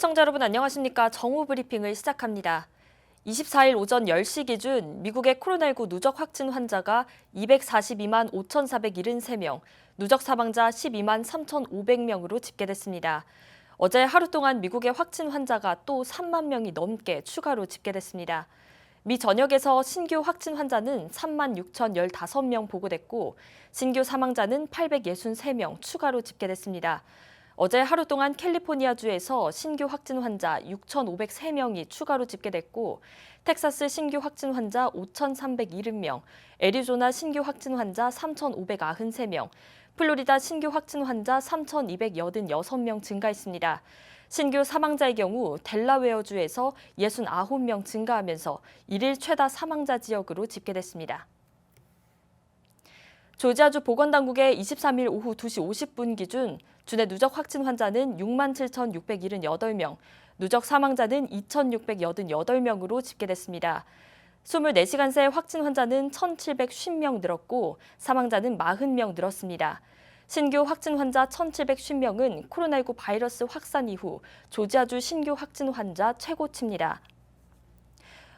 시청자 여러분 안녕하십니까? 정오 브리핑을 시작합니다. 24일 오전 10시 기준 미국의 코로나19 누적 확진 환자가 242만 5,473명, 누적 사망자 12만 3,500명으로 집계됐습니다. 어제 하루 동안 미국의 확진 환자가 또 3만 명이 넘게 추가로 집계됐습니다. 미 전역에서 신규 확진 환자는 3만 6,015명 보고됐고 신규 사망자는 863명 추가로 집계됐습니다. 어제 하루 동안 캘리포니아주에서 신규 확진 환자 6,503명이 추가로 집계됐고 텍사스 신규 확진 환자 5,370명, 애리조나 신규 확진 환자 3,593명, 플로리다 신규 확진 환자 3,286명 증가했습니다. 신규 사망자의 경우 델라웨어주에서 69명 증가하면서 일일 최다 사망자 지역으로 집계됐습니다. 조지아주 보건당국의 23일 오후 2시 50분 기준 주내 누적 확진 환자는 6만 7,678명, 누적 사망자는 2,688명으로 집계됐습니다. 24시간 새 확진 환자는 1,750명 늘었고 사망자는 40명 늘었습니다. 신규 확진 환자 1,750명은 코로나19 바이러스 확산 이후 조지아주 신규 확진 환자 최고치입니다.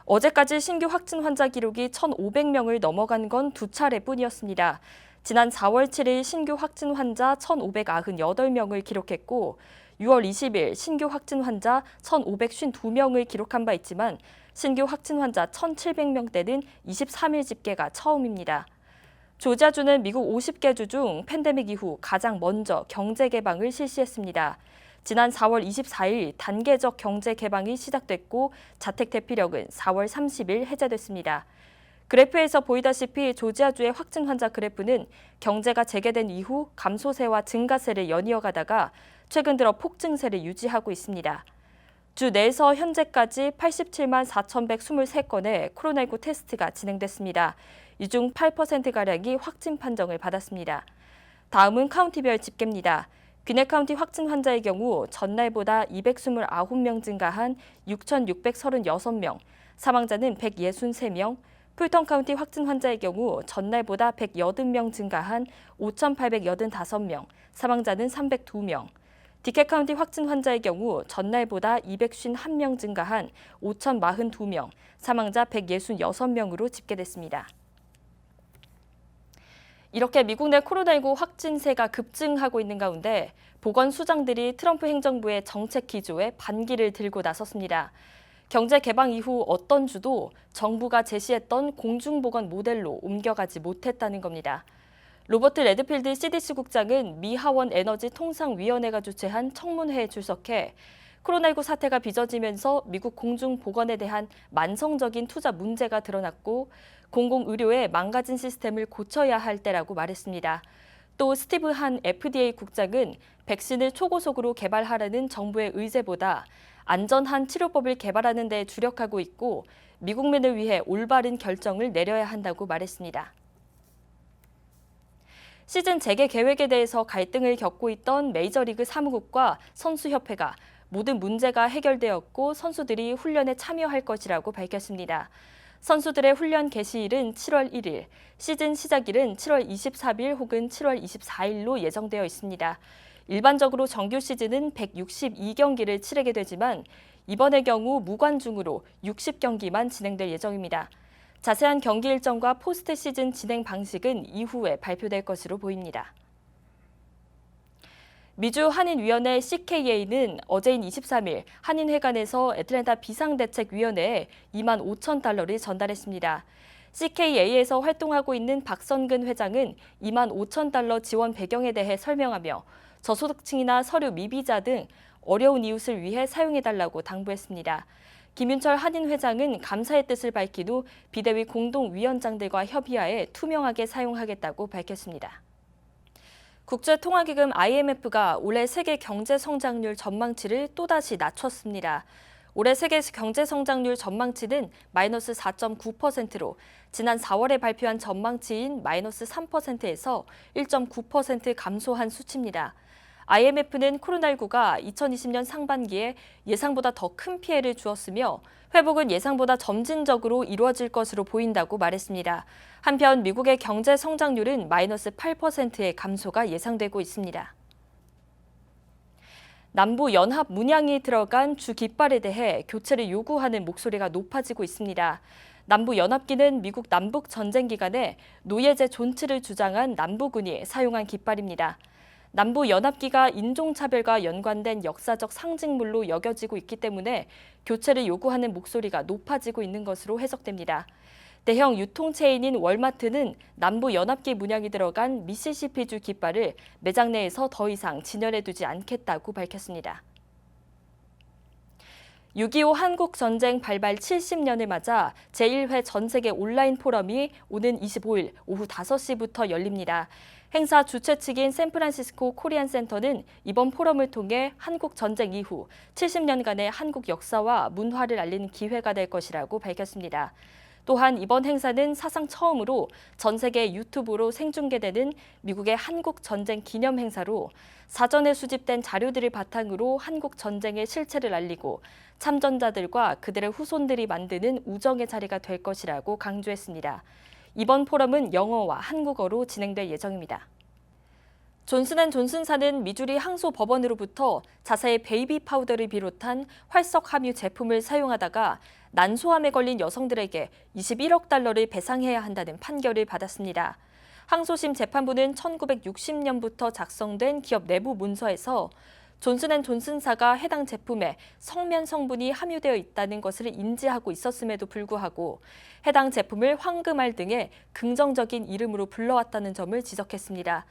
어제까지 신규 확진 환자 기록이 1,500명을 넘어간 건 두 차례뿐이었습니다. 지난 4월 7일 신규 확진 환자 1,598명을 기록했고 6월 20일 신규 확진 환자 1,552명을 기록한 바 있지만 신규 확진 환자 1,700명대는 23일 집계가 처음입니다. 조지아주는 미국 50개 주 중 팬데믹 이후 가장 먼저 경제 개방을 실시했습니다. 지난 4월 24일 단계적 경제 개방이 시작됐고 자택 대피력은 4월 30일 해제됐습니다. 그래프에서 보이다시피 조지아주의 확진 환자 그래프는 경제가 재개된 이후 감소세와 증가세를 연이어가다가 최근 들어 폭증세를 유지하고 있습니다. 주 내에서 현재까지 87만 4,123건의 코로나19 테스트가 진행됐습니다. 이 중 8%가량이 확진 판정을 받았습니다. 다음은 카운티별 집계입니다. 귀넷 카운티 확진 환자의 경우 전날보다 229명 증가한 6,636명, 사망자는 163명, 풀턴 카운티 확진 환자의 경우 전날보다 180명 증가한 5,885명, 사망자는 302명, 디켓 카운티 확진 환자의 경우 전날보다 251명 증가한 5,042명, 사망자 166명으로 집계됐습니다. 이렇게 미국 내 코로나19 확진세가 급증하고 있는 가운데 보건수장들이 트럼프 행정부의 정책 기조에 반기를 들고 나섰습니다. 경제 개방 이후 어떤 주도 정부가 제시했던 공중보건 모델로 옮겨가지 못했다는 겁니다. 로버트 레드필드 CDC 국장은 미 하원 에너지 통상위원회가 주최한 청문회에 출석해 코로나19 사태가 빚어지면서 미국 공중보건에 대한 만성적인 투자 문제가 드러났고 공공의료의 망가진 시스템을 고쳐야 할 때라고 말했습니다. 또 스티브 한 FDA 국장은 백신을 초고속으로 개발하라는 정부의 의제보다 안전한 치료법을 개발하는 데 주력하고 있고 미국민을 위해 올바른 결정을 내려야 한다고 말했습니다. 시즌 재개 계획에 대해서 갈등을 겪고 있던 메이저리그 사무국과 선수협회가 모든 문제가 해결되었고 선수들이 훈련에 참여할 것이라고 밝혔습니다. 선수들의 훈련 개시일은 7월 1일, 시즌 시작일은 7월 24일 혹은 7월 24일로 예정되어 있습니다. 일반적으로 정규 시즌은 162경기를 치르게 되지만 이번의 경우 무관중으로 60경기만 진행될 예정입니다. 자세한 경기 일정과 포스트 시즌 진행 방식은 이후에 발표될 것으로 보입니다. 미주 한인위원회 CKA는 어제인 23일 한인회관에서 애틀랜타 비상대책위원회에 2만 5천 달러를 전달했습니다. CKA에서 활동하고 있는 박선근 회장은 2만 5천 달러 지원 배경에 대해 설명하며 저소득층이나 서류 미비자 등 어려운 이웃을 위해 사용해달라고 당부했습니다. 김윤철 한인 회장은 감사의 뜻을 밝힌 후 비대위 공동위원장들과 협의하에 투명하게 사용하겠다고 밝혔습니다. 국제통화기금 IMF가 올해 세계 경제 성장률 전망치를 또다시 낮췄습니다. 올해 세계 경제 성장률 전망치는 마이너스 4.9%로 지난 4월에 발표한 전망치인 마이너스 3%에서 1.9% 감소한 수치입니다. IMF는 코로나19가 2020년 상반기에 예상보다 더 큰 피해를 주었으며 회복은 예상보다 점진적으로 이루어질 것으로 보인다고 말했습니다. 한편 미국의 경제 성장률은 마이너스 8%의 감소가 예상되고 있습니다. 남부 연합 문양이 들어간 주 깃발에 대해 교체를 요구하는 목소리가 높아지고 있습니다. 남부 연합기는 미국 남북 전쟁 기간에 노예제 존치를 주장한 남부군이 사용한 깃발입니다. 남부 연합기가 인종차별과 연관된 역사적 상징물로 여겨지고 있기 때문에 교체를 요구하는 목소리가 높아지고 있는 것으로 해석됩니다. 대형 유통체인인 월마트는 남부 연합기 문양이 들어간 미시시피주 깃발을 매장 내에서 더 이상 진열해두지 않겠다고 밝혔습니다. 6.25 한국전쟁 발발 70년을 맞아 제1회 전세계 온라인 포럼이 오는 25일 오후 5시부터 열립니다. 행사 주최 측인 샌프란시스코 코리안 센터는 이번 포럼을 통해 한국 전쟁 이후 70년간의 한국 역사와 문화를 알리는 기회가 될 것이라고 밝혔습니다. 또한 이번 행사는 사상 처음으로 전 세계 유튜브로 생중계되는 미국의 한국 전쟁 기념 행사로 사전에 수집된 자료들을 바탕으로 한국 전쟁의 실체를 알리고 참전자들과 그들의 후손들이 만드는 우정의 자리가 될 것이라고 강조했습니다. 이번 포럼은 영어와 한국어로 진행될 예정입니다. 존슨앤존슨사는 미주리 항소법원으로부터 자사의 베이비 파우더를 비롯한 활석 함유 제품을 사용하다가 난소암에 걸린 여성들에게 21억 달러를 배상해야 한다는 판결을 받았습니다. 항소심 재판부는 1960년부터 작성된 기업 내부 문서에서 존슨앤존슨사가 해당 제품에 성면 성분이 함유되어 있다는 것을 인지하고 있었음에도 불구하고 해당 제품을 황금알 등의 긍정적인 이름으로 불러왔다는 점을 지적했습니다.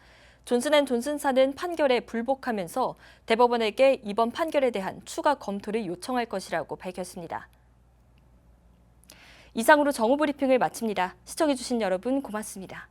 존슨앤존슨사는 판결에 불복하면서 대법원에게 이번 판결에 대한 추가 검토를 요청할 것이라고 밝혔습니다. 이상으로 정오 브리핑을 마칩니다. 시청해주신 여러분 고맙습니다.